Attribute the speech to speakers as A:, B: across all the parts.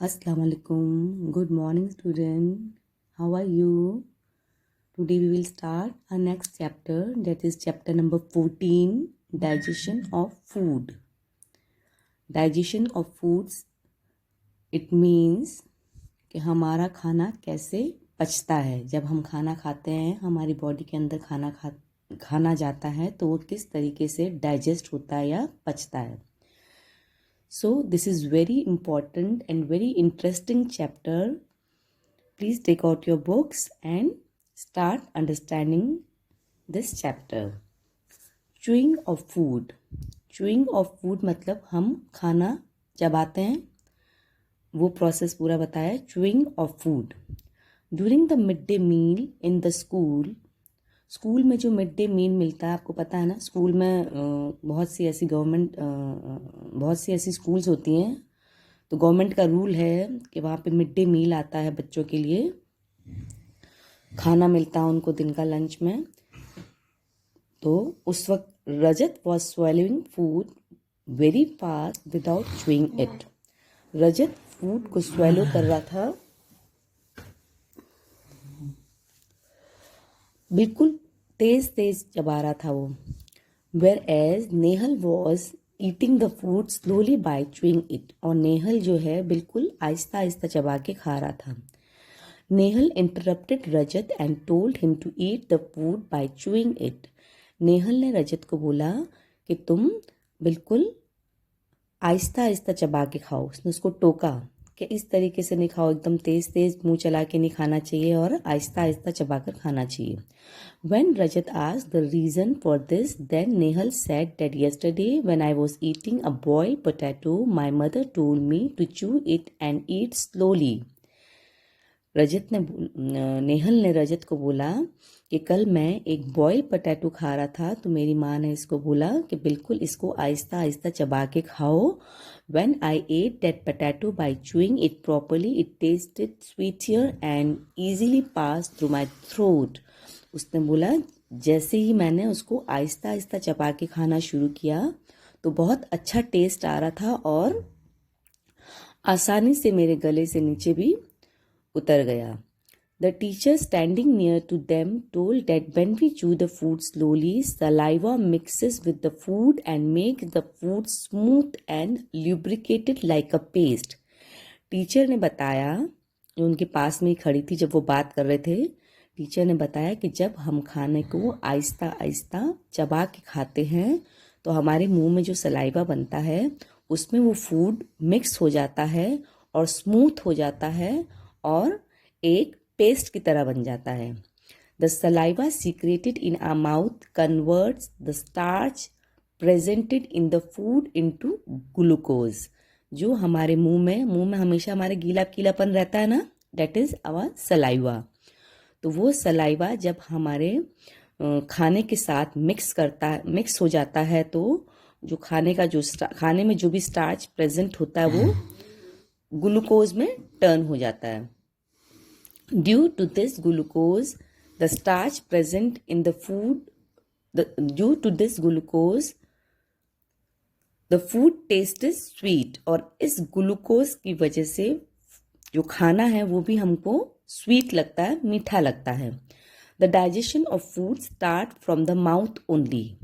A: Assalamu alaikum. Good morning, student. How are you? Today we will start our next chapter, that is chapter number 14, digestion of food. Digestion of foods, it means कि हमारा खाना कैसे पचता है। जब हम खाना खाते हैं, हमारी बॉडी के अंदर खाना जाता है तो वो किस तरीके से डाइजेस्ट होता है या पचता है। So this is very important and very interesting chapter. Please take out your books and start understanding this chapter. Chewing of food. Chewing of food मतलब हम खाना चबाते हैं, वो प्रोसेस पूरा बताया। Chewing of food. During the midday meal in the school. School में जो मिड डे मील मिलता है, आपको पता है ना, स्कूल में बहुत सी ऐसी स्कूल्स होती हैं, तो गवर्नमेंट का रूल है कि वहाँ पे मिड डे मील आता है, बच्चों के लिए खाना मिलता है उनको दिन का लंच में। तो उस वक्त Rajat was swallowing food very fast without chewing it. Rajat food को स्वेलो कर रहा था, बिल्कुल तेज तेज चबा रहा था वो। Whereas Nehal was eating the food slowly by chewing it, और नेहल जो है बिल्कुल आहिस्ता आहिस्ता चबा के खा रहा था। Nehal interrupted Rajat and told him to eat the food by chewing it. Nehal ने रजत को बोला कि तुम बिल्कुल आहिस्ता आहिस्ता चबा के खाओ। उसने उसको टोका कि इस तरीके से नहीं खाओ, एकदम तेज तेज मुंह चला के नहीं खाना चाहिए और आहिस्ता आहिस्ता चबा कर खाना चाहिए। When Rajat asked the reason for this, then Nehal said that yesterday when I was eating a boiled potato, my mother told me to chew it and eat slowly. Nehal ने रजत को बोला कि कल मैं एक बॉयल पोटैटो खा रहा था, तो मेरी माँ ने इसको बोला कि बिल्कुल इसको आहिस्ता आहिस्ता चबा के खाओ। When I ate that potato by chewing it properly, it tasted sweeter and easily passed through my throat. उसने बोला जैसे ही मैंने उसको आहिस्ता आहिस्ता चबा के खाना शुरू किया तो बहुत अच्छा टेस्ट आ रहा था और आसानी से मेरे गले से नीचे भी उतर गया। The teacher standing near to them told that when we chew the food slowly, saliva mixes with the food and makes the food smooth and lubricated like a paste. Teacher ने बताया, जो उनके पास में ही खड़ी थी जब वो बात कर रहे थे, टीचर ने बताया कि जब हम खाने को आहिस्ता आहिस्ता चबा के खाते हैं तो हमारे मुंह में जो सलाइवा बनता है उसमें वो फूड मिक्स हो जाता है और स्मूथ हो जाता है और एक पेस्ट की तरह बन जाता है। The saliva secreted in our mouth converts the starch presented in the food into glucose. जो हमारे मुंह में हमेशा हमारे गीलापन रहता है ना, डेट इज आवर सलाइवा। तो वो सलाइवा जब हमारे खाने के साथ मिक्स हो जाता है तो जो खाने में जो भी स्टार्च प्रेजेंट होता है वो ग्लूकोज में टर्न हो जाता है। Due to this glucose the starch present in the food due to this glucose the food taste is sweet, और इस ग्लूकोज की वजह से जो खाना है वो भी हमको स्वीट लगता है, मीठा लगता है। The digestion of food start from the mouth only.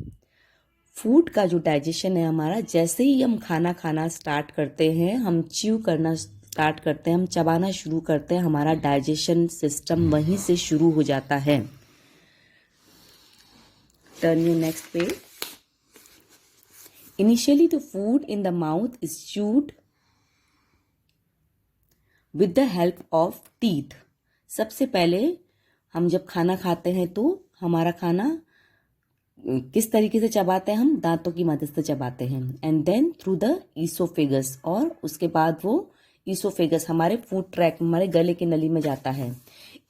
A: Food का जो डाइजेशन है हमारा, जैसे ही हम खाना स्टार्ट करते हैं, हम च्यू करना स्टार्ट करते हैं, हम चबाना शुरू करते हैं, हमारा डाइजेशन सिस्टम वहीं से शुरू हो जाता है। Turn your next page. Initially the food in the mouth is chewed with the help of teeth. सबसे पहले हम जब खाना खाते हैं तो हमारा खाना किस तरीके से चबाते हैं, हम दांतों की मदद से चबाते हैं। And then through the oesophagus, और उसके बाद वो ईसोफेगस हमारे फूड ट्रैक, हमारे गले की नली में जाता है।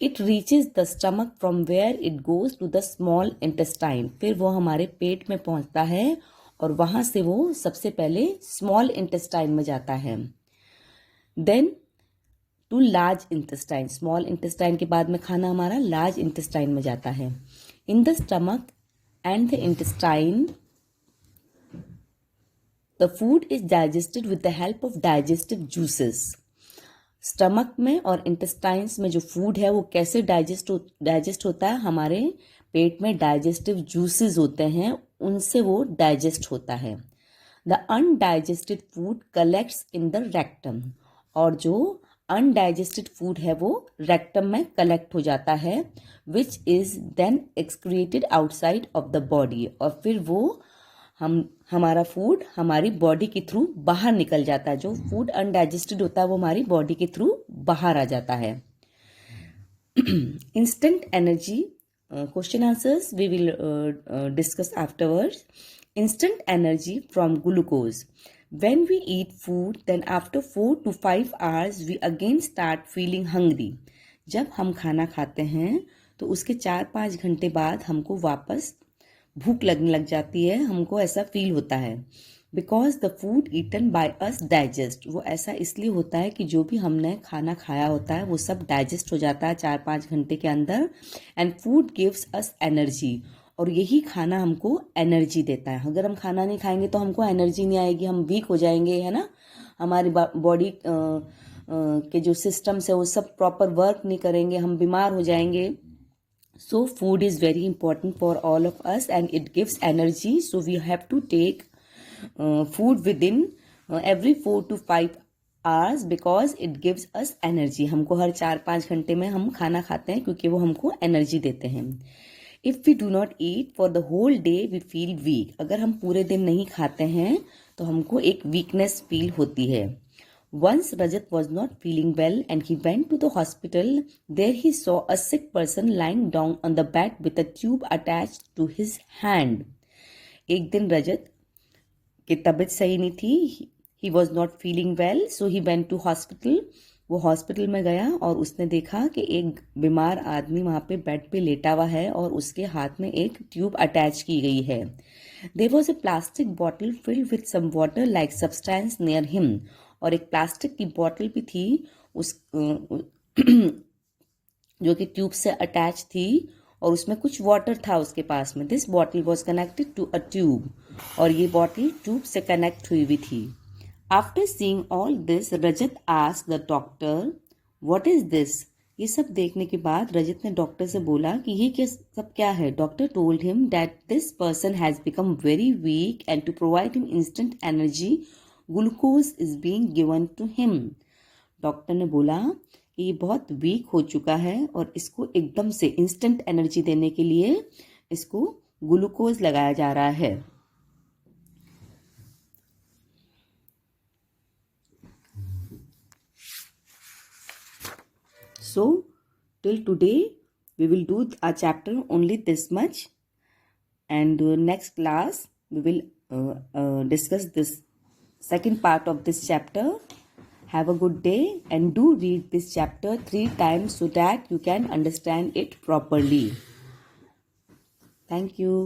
A: It reaches the stomach from where it goes to the small intestine. फिर वो हमारे पेट में पहुंचता है और वहां से वो सबसे पहले स्मॉल इंटेस्टाइन में जाता है। Then to large intestine, small intestine के बाद में खाना हमारा लार्ज इंटेस्टाइन में जाता है। In the stomach and the intestine the food is digested with the help of digestive juices. Stomach में और इंटेस्टाइन्स में जो फूड है वो कैसे डाइजेस्ट होता है, हमारे पेट में डाइजेस्टिव जूसेस होते हैं, उनसे वो डाइजेस्ट होता है। The undigested food collects in the rectum, और जो अनडाइजेस्टेड फूड है वो रेक्टम में कलेक्ट हो जाता है, which is then excreted outside of the body, और फिर वो हमारा फूड हमारी बॉडी के थ्रू बाहर निकल जाता है। जो फूड अनडाइजेस्टेड होता है वो हमारी बॉडी के थ्रू बाहर आ जाता है। Instant energy, question answers we will discuss afterwards. Instant energy from glucose. When we eat food, then after 4 to 5 hours, we again start feeling hungry. जब हम खाना खाते हैं तो उसके 4-5 घंटे बाद हमको वापस भूख लगने लग जाती है, हमको ऐसा फील होता है। Because the food eaten by us digest, वो ऐसा इसलिए होता है कि जो भी हमने खाना खाया होता है वो सब डाइजेस्ट हो जाता है 4-5 घंटे के अंदर। And food gives us energy, और यही खाना हमको एनर्जी देता है। अगर हम खाना नहीं खाएंगे तो हमको एनर्जी नहीं आएगी, हम वीक हो जाएंगे, है ना। हमारी बॉडी के जो सिस्टम्स है वो सब प्रॉपर वर्क नहीं करेंगे, हम बीमार हो जाएंगे। So food is very important for all of us and it gives energy. So we have to take food within every 4 to 5 hours because it gives us energy. हमको हर 4-5 घंटे में हम खाना खाते हैं क्योंकि वो हमको एनर्जी देते हैं। If we do not eat for the whole day, we feel weak. अगर हम पूरे दिन नहीं खाते हैं तो हमको एक वीकनेस फील होती है। Once Rajat was not feeling well and he went to the hospital. There he saw a sick person lying down on the bed with a tube attached to his hand. एक दिन रजत की तबीयत सही नहीं थी, he was not feeling well, so he went to hospital. वो hospital में गया और उसने देखा कि एक बीमार आदमी वहाँ पे बेड पे लेटा हुआ है और उसके हाथ में एक ट्यूब अटैच की गई है। There was a plastic bottle filled with some water like substance near him, और एक प्लास्टिक की बॉटल भी थी उस जो कि ट्यूब से अटैच थी, और उसमें कुछ वाटर था उसके पास में। This bottle was connected to a tube, और ये बॉटल ट्यूब से कनेक्ट हुई हुई थी। After seeing all this, Rajat asked the doctor, "What is this?" ये सब देखने के बाद रजत ने डॉक्टर से बोला कि ये सब क्या है। Doctor told him that this person has become very weak and to provide him instant energy, glucose is being given to him. Doctor ने बोला कि ये बहुत वीक हो चुका है और इसको एकदम से इंस्टेंट एनर्जी देने के लिए इसको ग्लूकोज लगाया जा रहा है। So till today we will do our chapter only this much, and next class we will discuss this second part of this chapter. Have a good day and do read this chapter 3 times so that you can understand it properly. Thank you.